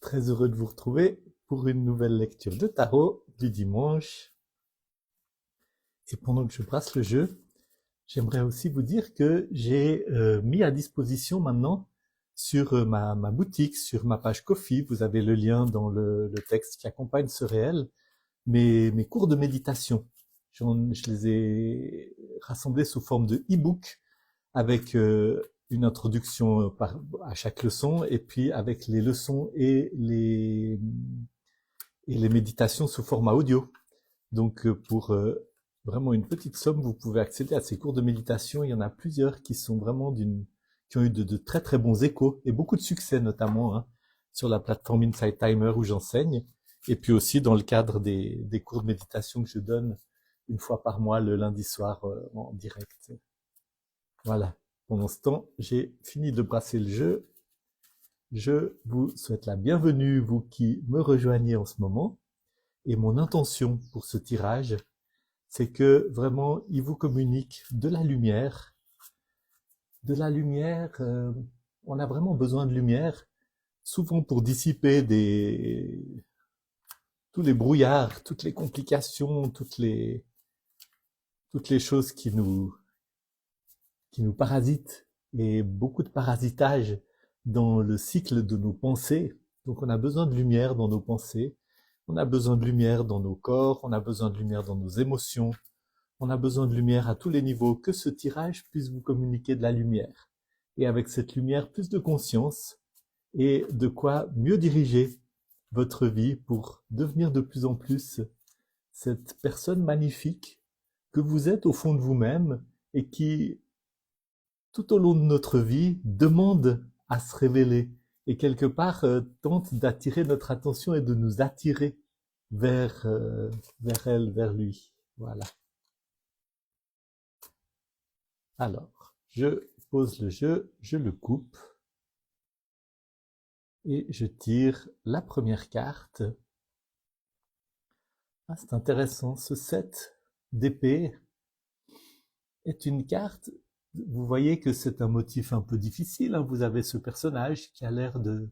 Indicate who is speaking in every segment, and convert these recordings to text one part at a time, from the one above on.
Speaker 1: Très heureux de vous retrouver pour une nouvelle lecture de tarot du dimanche. Et pendant que je brasse le jeu, j'aimerais aussi vous dire que j'ai mis à disposition maintenant sur ma boutique, sur ma page Ko-fi, vous avez le lien dans le texte qui accompagne ce réel, mes cours de méditation. Je les ai rassemblés sous forme de e-book avec une introduction à chaque leçon et puis avec les leçons et les méditations sous format audio. Donc pour vraiment une petite somme, vous pouvez accéder à ces cours de méditation. Il y en a plusieurs qui sont vraiment qui ont eu de très très bons échos et beaucoup de succès notamment sur la plateforme Insight Timer où j'enseigne et puis aussi dans le cadre des cours de méditation que je donne une fois par mois le lundi soir en direct. Voilà. Pendant ce temps, j'ai fini de brasser le jeu. Je vous souhaite la bienvenue, vous qui me rejoignez en ce moment. Et mon intention pour ce tirage, c'est que vraiment, il vous communique de la lumière. De la lumière, on a vraiment besoin de lumière, souvent pour dissiper tous les brouillards, toutes les complications, toutes les choses qui nous parasitent, et beaucoup de parasitage dans le cycle de nos pensées. Donc on a besoin de lumière dans nos pensées, on a besoin de lumière dans nos corps, on a besoin de lumière dans nos émotions, on a besoin de lumière à tous les niveaux, que ce tirage puisse vous communiquer de la lumière. Et avec cette lumière, plus de conscience et de quoi mieux diriger votre vie pour devenir de plus en plus cette personne magnifique que vous êtes au fond de vous-même et qui, tout au long de notre vie, demande à se révéler et quelque part tente d'attirer notre attention et de nous attirer vers elle, vers lui. Voilà. Alors, je pose le jeu, je le coupe et je tire la première carte. Ah, c'est intéressant, ce 7 d'épée est une carte. Vous voyez que c'est un motif un peu difficile. Vous avez ce personnage qui a l'air de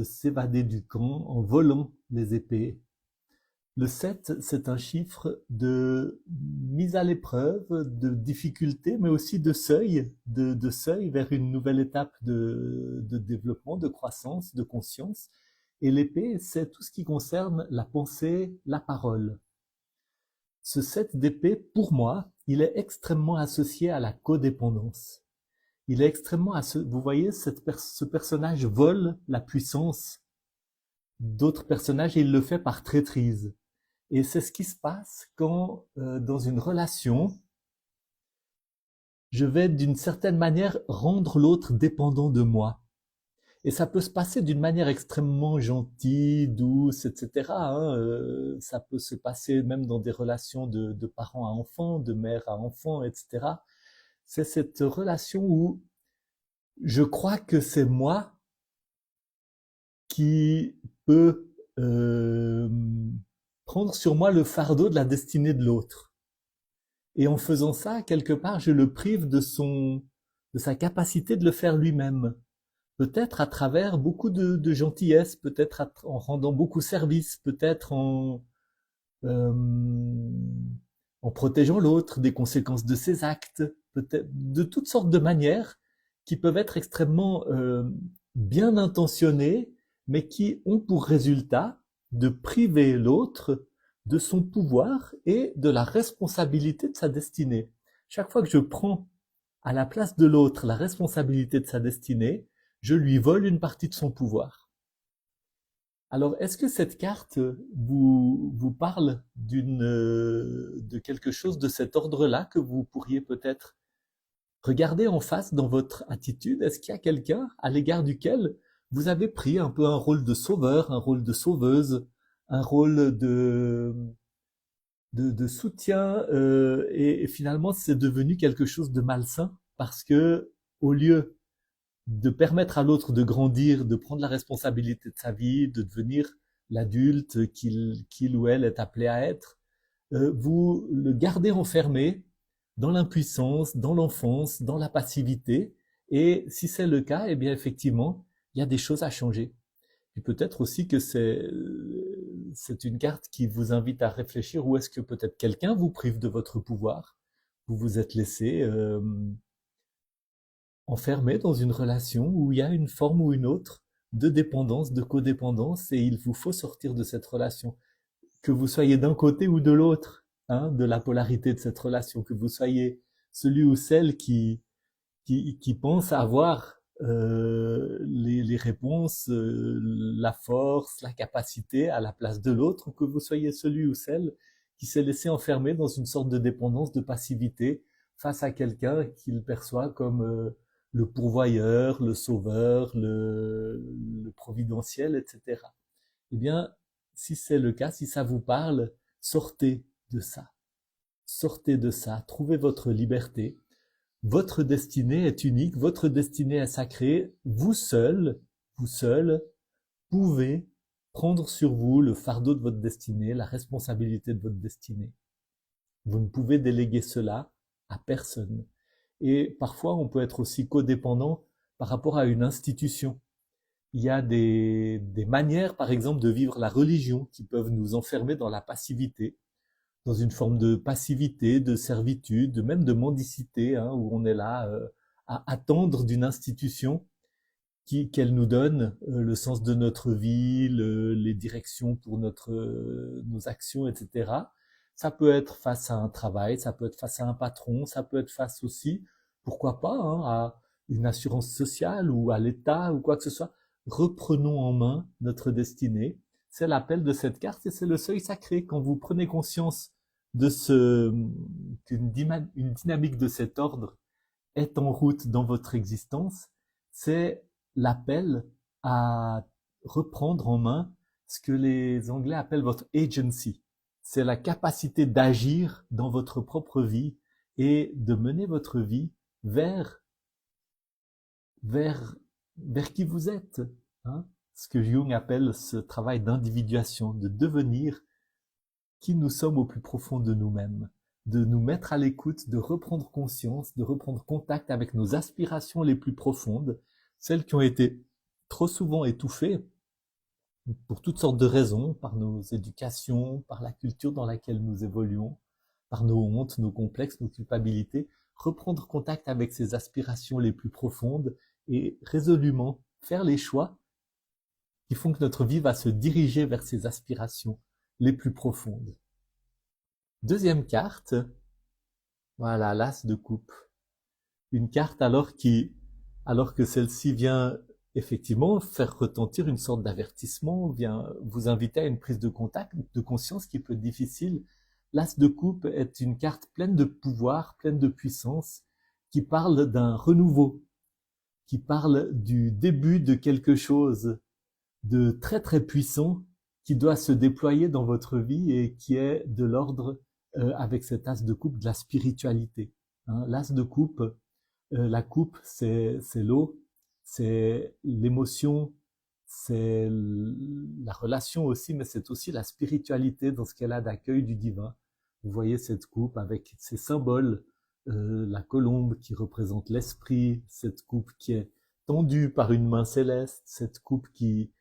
Speaker 1: s'évader du camp en volant les épées. Le 7, c'est un chiffre de mise à l'épreuve, de difficulté, mais aussi de seuil, de seuil vers une nouvelle étape de développement, de croissance, de conscience. Et l'épée, c'est tout ce qui concerne la pensée, la parole. Ce 7 d'épée, pour moi, il est extrêmement associé à la codépendance. Il est extrêmement associé, vous voyez, ce personnage vole la puissance d'autres personnages et il le fait par traîtrise. Et c'est ce qui se passe quand, dans une relation, je vais d'une certaine manière rendre l'autre dépendant de moi. Et ça peut se passer d'une manière extrêmement gentille, douce, etc. Ça peut se passer même dans des relations de parents à enfants, de mère à enfant, etc. C'est cette relation où je crois que c'est moi qui peux prendre sur moi le fardeau de la destinée de l'autre. Et en faisant ça, quelque part, je le prive de sa capacité de le faire lui-même. Peut-être à travers beaucoup de gentillesse, peut-être en rendant beaucoup service, peut-être euh, en protégeant l'autre des conséquences de ses actes, peut-être de toutes sortes de manières qui peuvent être extrêmement bien intentionnées, mais qui ont pour résultat de priver l'autre de son pouvoir et de la responsabilité de sa destinée. Chaque fois que je prends à la place de l'autre la responsabilité de sa destinée, je lui vole une partie de son pouvoir. Alors, est-ce que cette carte vous parle de quelque chose de cet ordre-là que vous pourriez peut-être regarder en face dans votre attitude? Est-ce qu'il y a quelqu'un à l'égard duquel vous avez pris un peu un rôle de sauveur, un rôle de sauveuse, un rôle de soutien et finalement c'est devenu quelque chose de malsain parce que au lieu de permettre à l'autre de grandir, de prendre la responsabilité de sa vie, de devenir l'adulte qu'il ou elle est appelé à être, vous le gardez enfermé dans l'impuissance, dans l'enfance, dans la passivité. Et si c'est le cas, eh bien effectivement, il y a des choses à changer. Puis peut-être aussi que c'est une carte qui vous invite à réfléchir où est-ce que peut-être quelqu'un vous prive de votre pouvoir. Vous vous êtes laissé enfermé dans une relation où il y a une forme ou une autre de dépendance, de codépendance, et il vous faut sortir de cette relation. Que vous soyez d'un côté ou de l'autre, hein, de la polarité de cette relation, que vous soyez celui ou celle qui pense avoir les réponses, la force, la capacité à la place de l'autre, que vous soyez celui ou celle qui s'est laissé enfermer dans une sorte de dépendance, de passivité face à quelqu'un qu'il perçoit comme le pourvoyeur, le sauveur, le providentiel, etc. Eh bien, si c'est le cas, si ça vous parle, sortez de ça. Sortez de ça, trouvez votre liberté. Votre destinée est unique, votre destinée est sacrée. Vous seul, pouvez prendre sur vous le fardeau de votre destinée, la responsabilité de votre destinée. Vous ne pouvez déléguer cela à personne. Et parfois, on peut être aussi codépendant par rapport à une institution. Il y a des manières, par exemple, de vivre la religion qui peuvent nous enfermer dans la passivité, dans une forme de passivité, de servitude, même de mendicité, hein, où on est là à attendre d'une institution qu'elle nous donne le sens de notre vie, les directions pour nos actions, etc. Ça peut être face à un travail, ça peut être face à un patron, ça peut être face aussi, pourquoi pas, hein, à une assurance sociale ou à l'État ou quoi que ce soit. Reprenons en main notre destinée. C'est l'appel de cette carte et c'est le seuil sacré. Quand vous prenez conscience de qu'une dynamique de cet ordre est en route dans votre existence, c'est l'appel à reprendre en main ce que les Anglais appellent votre agency. C'est la capacité d'agir dans votre propre vie et de mener votre vie vers qui vous êtes. Hein, ce que Jung appelle ce travail d'individuation, de devenir qui nous sommes au plus profond de nous-mêmes, de nous mettre à l'écoute, de reprendre conscience, de reprendre contact avec nos aspirations les plus profondes, celles qui ont été trop souvent étouffées pour toutes sortes de raisons, par nos éducations, par la culture dans laquelle nous évoluons, par nos hontes, nos complexes, nos culpabilités, reprendre contact avec ces aspirations les plus profondes et résolument faire les choix qui font que notre vie va se diriger vers ces aspirations les plus profondes. Deuxième carte, voilà, l'as de coupe. Une carte alors que celle-ci vient effectivement faire retentir une sorte d'avertissement, vient vous inviter à une prise de contact, de conscience qui peut être difficile. L'as de coupe est une carte pleine de pouvoir, pleine de puissance, qui parle d'un renouveau, qui parle du début de quelque chose de très très puissant qui doit se déployer dans votre vie et qui est de l'ordre, avec cet as de coupe, de la spiritualité. Hein, l'as de coupe, la coupe, c'est l'eau, c'est l'émotion, c'est la relation aussi, mais c'est aussi la spiritualité dans ce qu'elle a d'accueil du divin. Vous voyez cette coupe avec ses symboles, la colombe qui représente l'esprit, cette coupe qui est tendue par une main céleste, cette coupe qui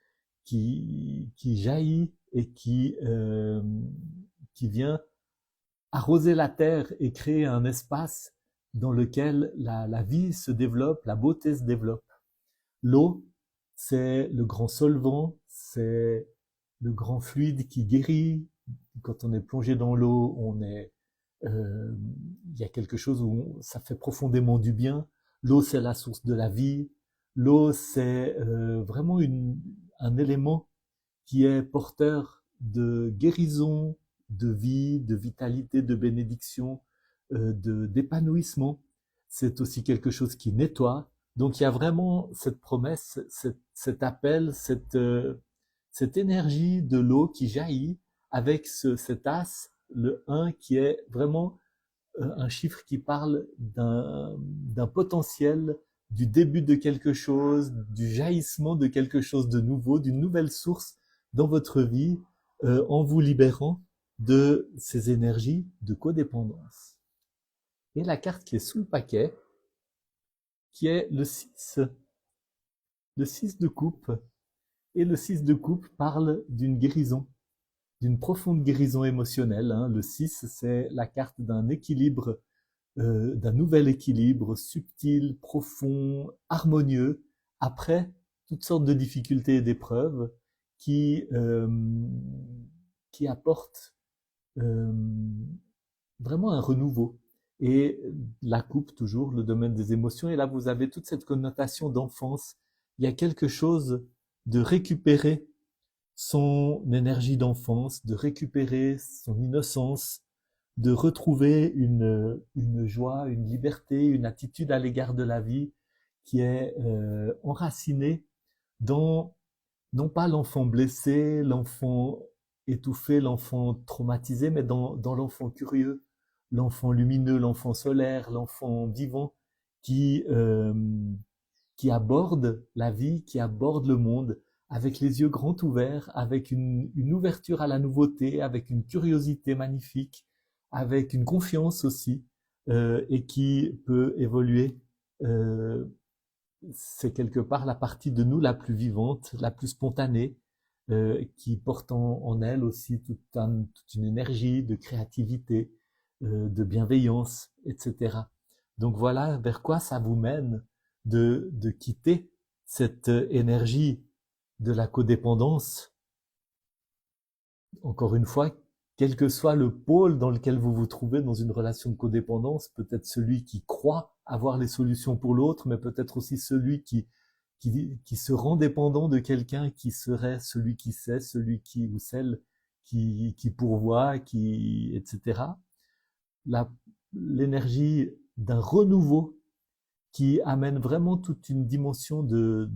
Speaker 1: jaillit et qui vient arroser la terre et créer un espace dans lequel la vie se développe, la beauté se développe. L'eau, c'est le grand solvant, c'est le grand fluide qui guérit. Quand on est plongé dans l'eau, il y a quelque chose où ça fait profondément du bien. L'eau, c'est la source de la vie. L'eau, c'est vraiment un élément qui est porteur de guérison, de vie, de vitalité, de bénédiction, d'épanouissement. C'est aussi quelque chose qui nettoie. Donc il y a vraiment cette promesse, cet appel, cette énergie de l'eau qui jaillit avec cet as, le 1 qui est vraiment un chiffre qui parle d'un potentiel, du début de quelque chose, du jaillissement de quelque chose de nouveau, d'une nouvelle source dans votre vie, en vous libérant de ces énergies de codépendance. Et la carte qui est sous le paquet, qui est le 6 de coupe, Et le 6 de coupe parle d'une guérison, d'une profonde guérison émotionnelle, hein. Le 6, c'est la carte d'un équilibre, d'un nouvel équilibre subtil, profond, harmonieux, après toutes sortes de difficultés et d'épreuves qui, qui apportent vraiment un renouveau. Et la coupe, toujours, le domaine des émotions. Et là, vous avez toute cette connotation d'enfance. Il y a quelque chose de récupérer son énergie d'enfance, de récupérer son innocence, de retrouver une joie, une liberté, une attitude à l'égard de la vie qui est enracinée dans, non pas l'enfant blessé, l'enfant étouffé, l'enfant traumatisé, mais dans l'enfant curieux, l'enfant lumineux, l'enfant solaire, l'enfant vivant qui, euh, qui aborde la vie, qui aborde le monde avec les yeux grands ouverts, avec une ouverture à la nouveauté, avec une curiosité magnifique, avec une confiance aussi, et qui peut évoluer. Euh, c'est quelque part la partie de nous la plus vivante, la plus spontanée, qui porte en elle aussi toute une énergie de créativité, de bienveillance, etc. Donc voilà vers quoi ça vous mène de quitter cette énergie de la codépendance. Encore une fois, quel que soit le pôle dans lequel vous vous trouvez dans une relation de codépendance, peut-être celui qui croit avoir les solutions pour l'autre, mais peut-être aussi celui qui se rend dépendant de quelqu'un qui serait celui qui sait, celui qui ou celle qui pourvoit, etc. L'énergie d'un renouveau qui amène vraiment toute une dimension de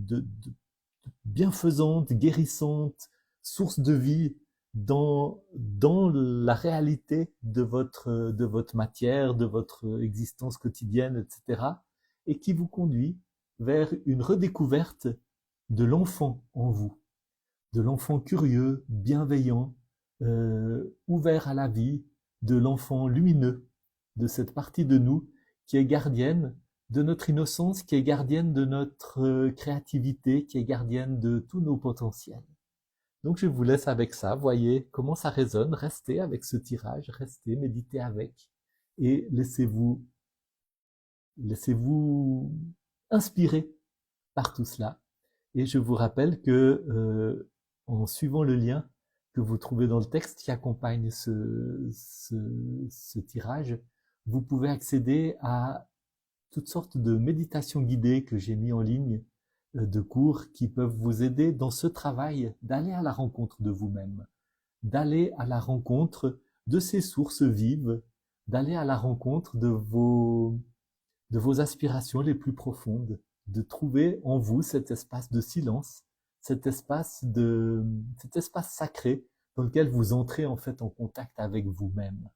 Speaker 1: bienfaisante, guérissante, source de vie dans la réalité de votre matière, de votre existence quotidienne, etc. Et qui vous conduit vers une redécouverte de l'enfant en vous, de l'enfant curieux, bienveillant, ouvert à la vie, de l'enfant lumineux, de cette partie de nous qui est gardienne de notre innocence, qui est gardienne de notre créativité, qui est gardienne de tous nos potentiels. Donc je vous laisse avec ça, voyez comment ça résonne, restez avec ce tirage, restez, méditez avec, et laissez-vous inspirer par tout cela. Et je vous rappelle que en suivant le lien que vous trouvez dans le texte qui accompagne ce tirage, vous pouvez accéder à toutes sortes de méditations guidées que j'ai mis en ligne, de cours qui peuvent vous aider dans ce travail d'aller à la rencontre de vous-même, d'aller à la rencontre de ces sources vives, d'aller à la rencontre de vos aspirations les plus profondes, de trouver en vous cet espace de silence, cet espace sacré dans lequel vous entrez en fait en contact avec vous-même.